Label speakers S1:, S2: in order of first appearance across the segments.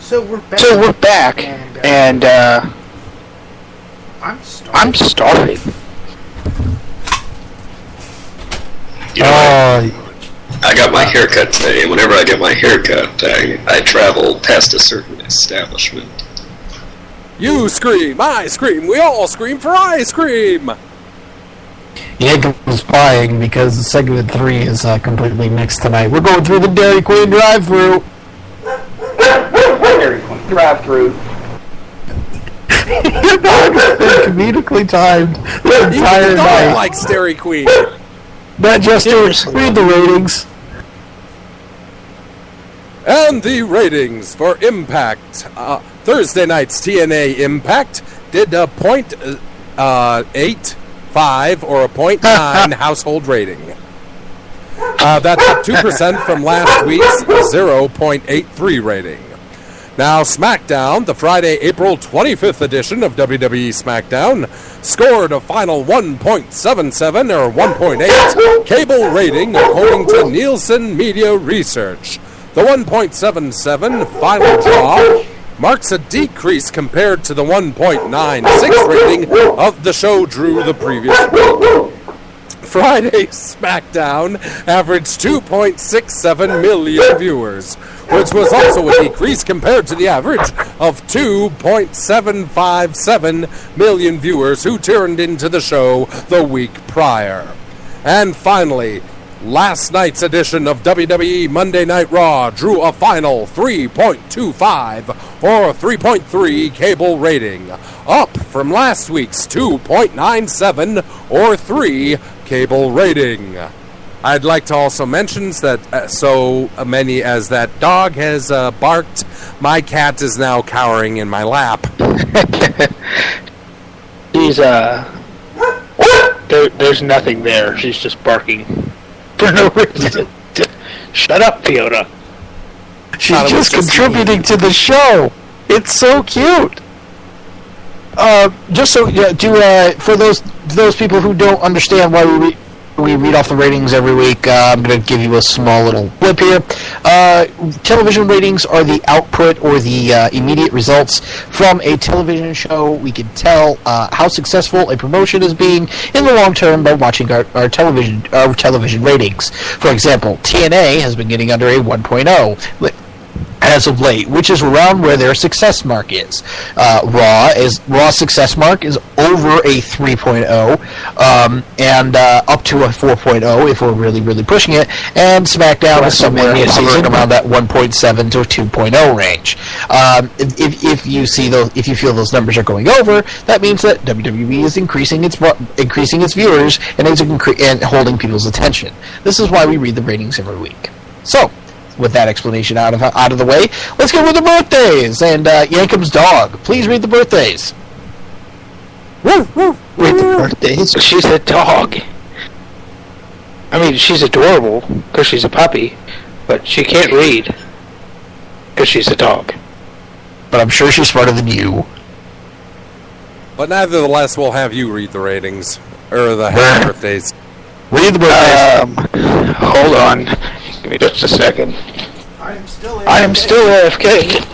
S1: So we're back.
S2: And
S1: I'm starving.
S3: You know, I got my haircut today, and whenever I get my haircut, I travel past a certain establishment.
S4: You scream, I scream, we all scream for ice cream!
S5: Jacob's buying because segment 3 is completely mixed tonight. We're going through the Dairy Queen drive-thru.
S1: Dairy Queen drive-thru.
S5: Your dog has been comedically timed the entire night.
S4: Dog likes Dairy Queen.
S5: Matt Jester, read the ratings.
S4: And the ratings for Impact. Thursday night's TNA Impact did a .85 or a .9 household rating. That's up 2% from last week's 0.83 rating. Now, SmackDown, the Friday, April 25th edition of WWE SmackDown, scored a final 1.77 or 1.8 cable rating according to Nielsen Media Research. The 1.77 final draw marks a decrease compared to the 1.96 rating of the show drew the previous week. Friday's SmackDown averaged 2.67 million viewers, which was also a decrease compared to the average of 2.757 million viewers who tuned into the show the week prior. And finally, last night's edition of WWE Monday Night Raw drew a final 3.25 or 3.3 cable rating, up from last week's 2.97 or 3 cable rating. I'd like to also mention that so many as that dog has barked, my cat is now cowering in my lap.
S2: She's, there's nothing there. She's just barking for no reason. Shut up, Fiona.
S5: She's just contributing to the show. It's so cute. Just so for those people who don't understand why we read off the ratings every week, I'm going to give you a small little blip here. Television ratings are the output or the immediate results from a television show. We can tell how successful a promotion is being in the long term by watching our television ratings. For example, TNA has been getting under a 1.0 as of late, which is around where their success mark is. Raw's success mark is over a 3.0, and up to a 4.0 if we're really, really pushing it. And SmackDown is somewhere hovering around that 1.7 to 2.0 range. If you feel those numbers are going over, that means that WWE is increasing its viewers and holding people's attention. This is why we read the ratings every week. So, with that explanation out of the way, let's get with the birthdays. And Yankum's dog, please read the birthdays.
S2: Woo, woo, read the birthdays. She's a dog. I mean, she's adorable because she's a puppy, but she can't read because she's a dog.
S5: But I'm sure she's smarter than you.
S4: But nevertheless, we'll have you read the ratings or the happy birthdays.
S5: Read the birthdays.
S2: Hold on. Give me just a second. I am still AFK.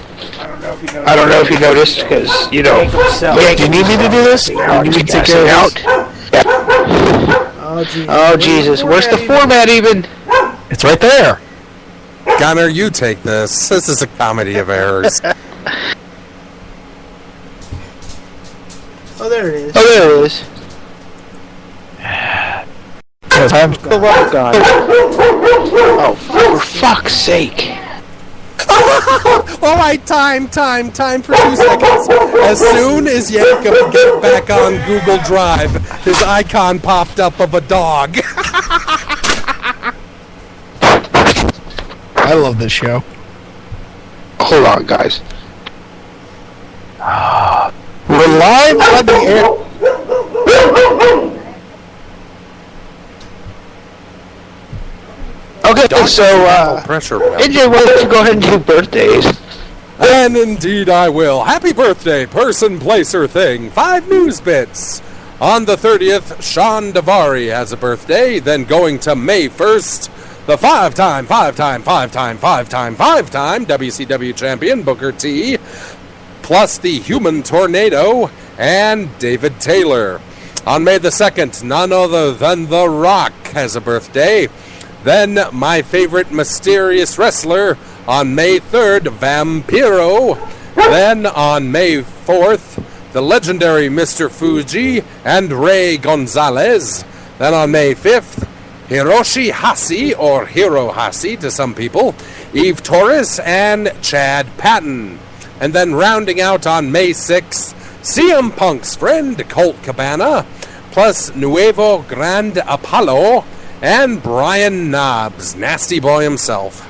S2: I don't know if you noticed, because, you know...
S5: Do you need me to do this? You need me to take care of this?
S2: Oh, Jesus. Where's the format, even?
S5: It's right there.
S4: Gunner, you take this. This is a comedy of errors.
S1: Oh, there it is.
S2: Oh, there it is. Oh, for fuck's sake.
S4: Alright, time for 2 seconds. As soon as Yankum get back on Google Drive, his icon popped up of a dog.
S5: I love this show.
S2: Hold on, guys.
S5: We're live on the air.
S2: Okay, so, AJ, why don't you go ahead and do birthdays?
S4: And indeed I will. Happy birthday, person, place, or thing. 5 news bits. On the 30th, Sean Davari has a birthday. Then going to May 1st, the five-time WCW champion Booker T, plus the Human Tornado and David Taylor. On May the 2nd, none other than The Rock has a birthday. Then my favorite mysterious wrestler on May 3rd, Vampiro. Then on May 4th, the legendary Mr. Fuji and Ray Gonzalez. Then on May 5th, Hiroshi Hase, or Hiro Hase to some people, Eve Torres, and Chad Patton. And then rounding out on May 6th, CM Punk's friend Colt Cabana, plus Nuevo Grande Apollo, and Brian Knobbs, Nasty Boy himself.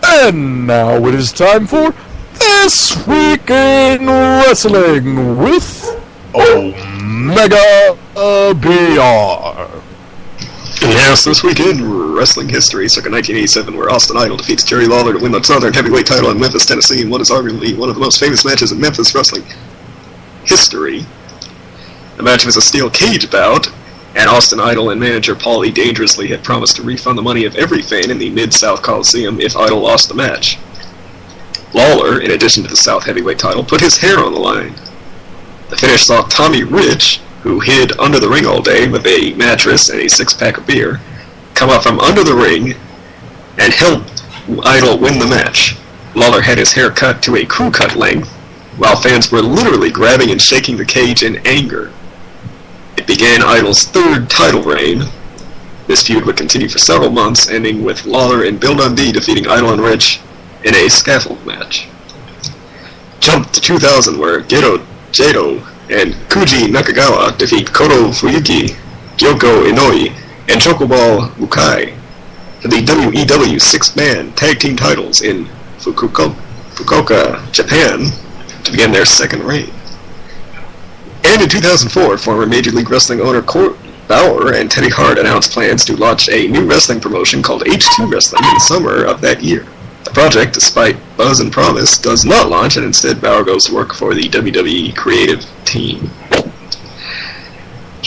S5: And now it is time for This Week in Wrestling with Omega BR.
S3: Yes, this weekend, wrestling history, circa 1987, where Austin Idol defeats Jerry Lawler to win the Southern Heavyweight title in Memphis, Tennessee, in what is arguably one of the most famous matches in Memphis wrestling history. The match was a steel cage bout, and Austin Idol and manager Paulie Dangerously had promised to refund the money of every fan in the Mid-South Coliseum if Idol lost the match. Lawler, in addition to the South Heavyweight title, put his hair on the line. The finish saw Tommy Rich, who hid under the ring all day with a mattress and a six-pack of beer, come up from under the ring and helped Idol win the match. Lawler had his hair cut to a crew cut length, while fans were literally grabbing and shaking the cage in anger. It began Idol's third title reign. This feud would continue for several months, ending with Lawler and Bill Dundee defeating Idol and Rich in a scaffold match. Jump to 2000, where Jado and Kuji Nakagawa defeat Koto Fuyuki, Kyoko Inoi, and Chocoball Mukai for the WEW six-man tag team titles in Fukuoka, Japan, to begin their second reign. And in 2004, former Major League Wrestling owner Court Bauer and Teddy Hart announced plans to launch a new wrestling promotion called H2 Wrestling in the summer of that year. The project, despite buzz and promise, does not launch, and instead Bauer goes to work for the WWE creative team. And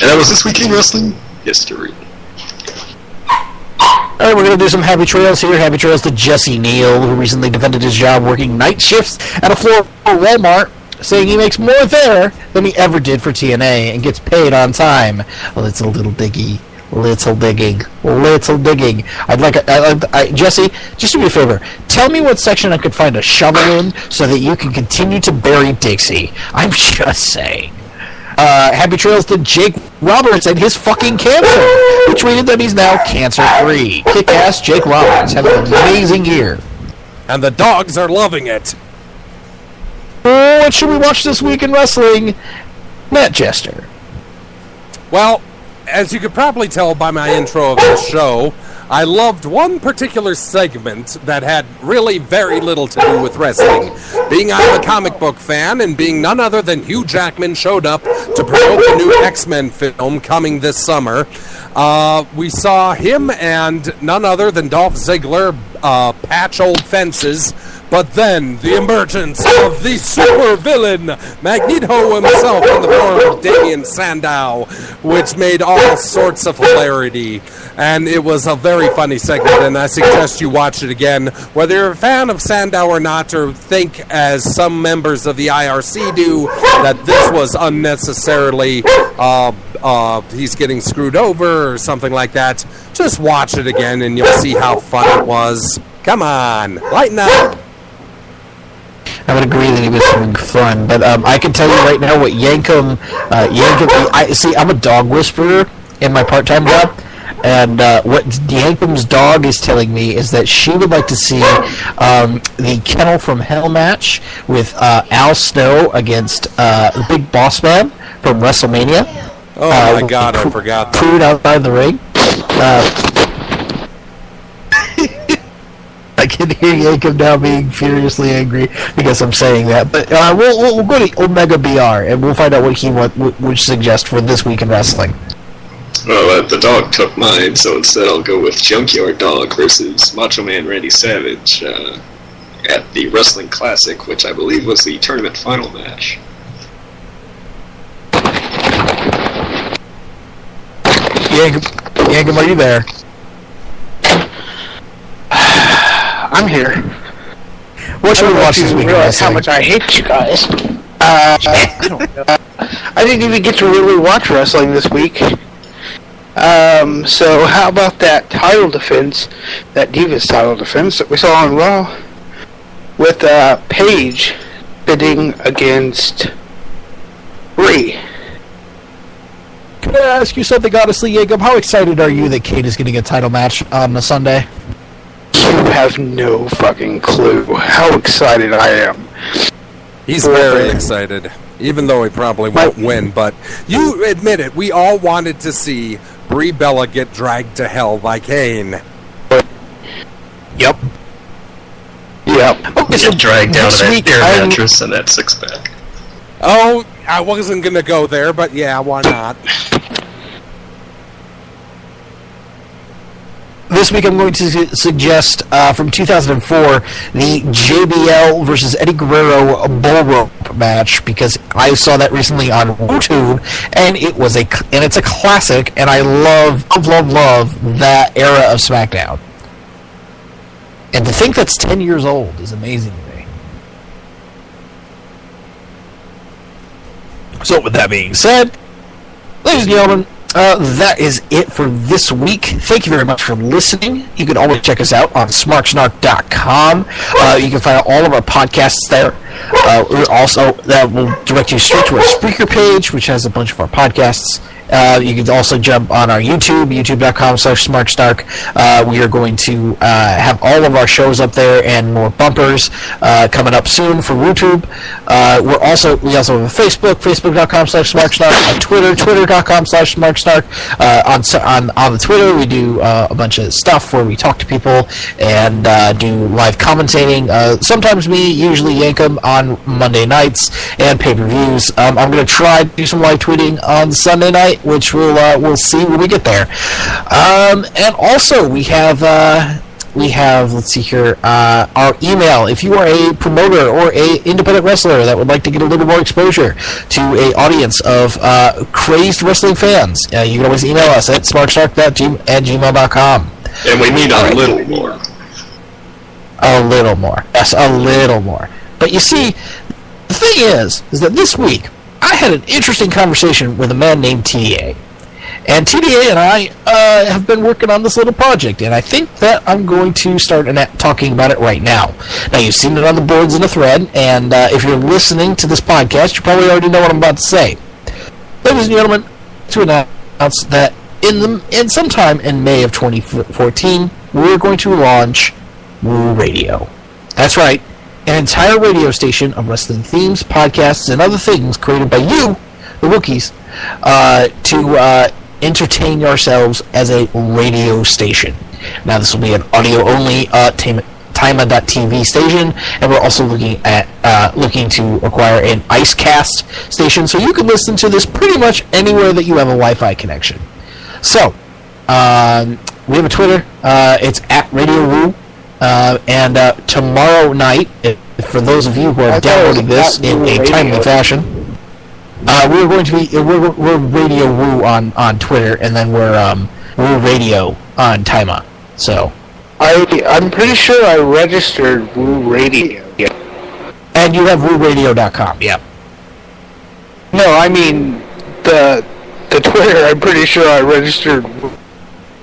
S3: that was This Week in Wrestling History.
S5: Alright, we're going to do some happy trails here. Happy trails to Jesse Neal, who recently defended his job working night shifts at a floor at Walmart, saying he makes more there than he ever did for TNA and gets paid on time. Well, it's a little diggy. Little digging. I'd like Jesse, just do me a favor. Tell me what section I could find a shovel in so that you can continue to bury Dixie. I'm just saying. Happy trails to Jake Roberts and his fucking cancer. Who tweeted that he's now cancer-free. Kick-ass Jake Roberts. Have an amazing year.
S4: And the dogs are loving it.
S5: What should we watch this week in wrestling? Matt Jester.
S4: Well, as you could probably tell by my intro of this show, I loved one particular segment that had really very little to do with wrestling. Being I'm a comic book fan, and being none other than Hugh Jackman showed up to promote the new X-Men film coming this summer, we saw him and none other than Dolph Ziggler patch old fences. But then, the emergence of the super villain, Magneto himself in the form of Damien Sandow, which made all sorts of hilarity. And it was a very funny segment, and I suggest you watch it again. Whether you're a fan of Sandow or not, or think, as some members of the IRC do, that this was unnecessarily, he's getting screwed over or something like that, just watch it again and you'll see how fun it was. Come on, lighten up.
S5: I would agree that he was having fun, but I can tell you right now what Yankum, I'm a dog whisperer in my part-time job, and what Yankum's dog is telling me is that she would like to see the Kennel from Hell match with Al Snow against the Big Boss Man from WrestleMania.
S4: Oh my God, I forgot that.
S5: Proved outside the ring. I can hear Yankum now being furiously angry because I'm saying that. But we'll go to Omega BR and we'll find out what he would suggest for This Week in Wrestling.
S3: Well, the dog took mine, so instead I'll go with Junkyard Dog versus Macho Man Randy Savage at the Wrestling Classic, which I believe was the tournament final match.
S5: Yankum, are you there?
S1: I'm here.
S5: What should we watch this week?
S1: Realize how much I hate you guys. I don't know. I didn't even get to really watch wrestling this week. So how about that title defense, that Divas title defense that we saw on Raw, with Paige bidding against Rhea?
S5: Can I ask you something honestly, Jacob? How excited are you that Kate is getting a title match on a Sunday?
S1: You have no fucking clue how excited I am.
S4: He's very excited, even though he probably won't win. But you admit it, we all wanted to see Brie Bella get dragged to hell by Kane.
S5: Yep.
S3: Okay, so dragged down to that air mattress and that six-pack.
S4: Oh, I wasn't going to go there, but yeah, why not?
S5: This week I'm going to suggest from 2004 the JBL versus Eddie Guerrero bull rope match, because I saw that recently on YouTube and it's a classic, and I love that era of SmackDown. And to think that's 10 years old is amazing to me. So with that being said, ladies and gentlemen, that is it for this week. Thank you very much for listening. You can always check us out on smarksnark.com. You can find all of our podcasts there. Also, that will direct you straight to our Spreaker page, which has a bunch of our podcasts. You can also jump on our YouTube, youtube.com/smarksnark. We are going to have all of our shows up there and more bumpers coming up soon for YouTube. We also have a Facebook, facebook.com/smarksnark, on Twitter, twitter.com/smarksnark. On the Twitter, we do a bunch of stuff where we talk to people and do live commentating. Sometimes me, usually Yankum, on Monday nights and pay-per-views. I'm going to try to do some live tweeting on Sunday night, which we'll see when we get there. And also we have let's see here, our email. If you are a promoter or a independent wrestler that would like to get a little more exposure to a audience of crazed wrestling fans, you can always email us at smarksnark@gmail.com.
S3: And we need a little more.
S5: A little more. Yes, a little more. But you see, the thing is that this week I had an interesting conversation with a man named TDA. And TDA and I have been working on this little project, and I think that I'm going to start talking about it right now. Now, you've seen it on the boards in a thread, and if you're listening to this podcast, you probably already know what I'm about to say. Ladies and gentlemen, to announce that in sometime in May of 2014, we're going to launch Woo Radio. That's right. An entire radio station of wrestling themes, podcasts, and other things created by you, the Wookiees, to entertain yourselves as a radio station. Now, this will be an audio-only Tima.tv station, and we're also looking to acquire an IceCast station, so you can listen to this pretty much anywhere that you have a Wi-Fi connection. So, we have a Twitter. It's at Radio Woo. And tomorrow night, for those of you who are downloading this in a timely fashion, we're going to be we're Radio Woo on Twitter, and then we're Woo Radio on Tima. So
S1: I'm pretty sure I registered Woo Radio.
S5: And you have WooRadio.com. Yeah.
S1: No, I mean the Twitter. I'm pretty sure I registered.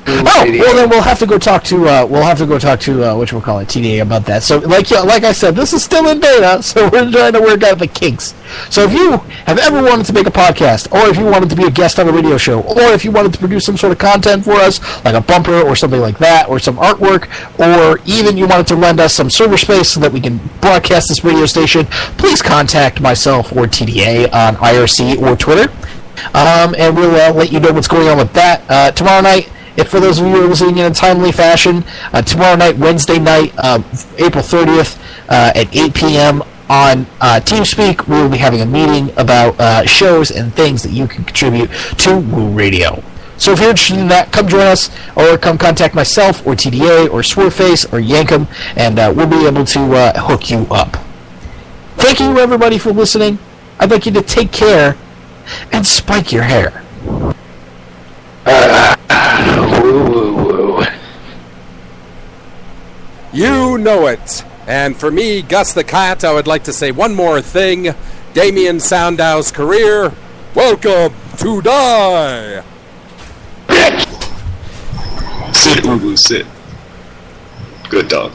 S5: Oh, well then we'll have to go talk to whatchamacallit, TDA about that. So like I said, this is still in beta, so we're trying to work out the kinks. So if you have ever wanted to make a podcast, or if you wanted to be a guest on a radio show, or if you wanted to produce some sort of content for us, like a bumper or something like that, or some artwork, or even you wanted to lend us some server space so that we can broadcast this radio station, please contact myself or TDA on IRC or Twitter, and we'll let you know what's going on with that. Tomorrow night, if for those of you who are listening in a timely fashion, tomorrow night, Wednesday night, April 30th, at 8 p.m. on TeamSpeak, we will be having a meeting about shows and things that you can contribute to Woo Radio. So if you're interested in that, come join us, or come contact myself, or TDA, or Swerface, or Yankum, and we'll be able to hook you up. Thank you, everybody, for listening. I'd like you to take care and spike your hair.
S1: Woo
S4: You know it. And for me, Gus the Cat, I would like to say one more thing. Damien Sandow's career, welcome to die.
S3: Sit, Ubu, sit. Good dog.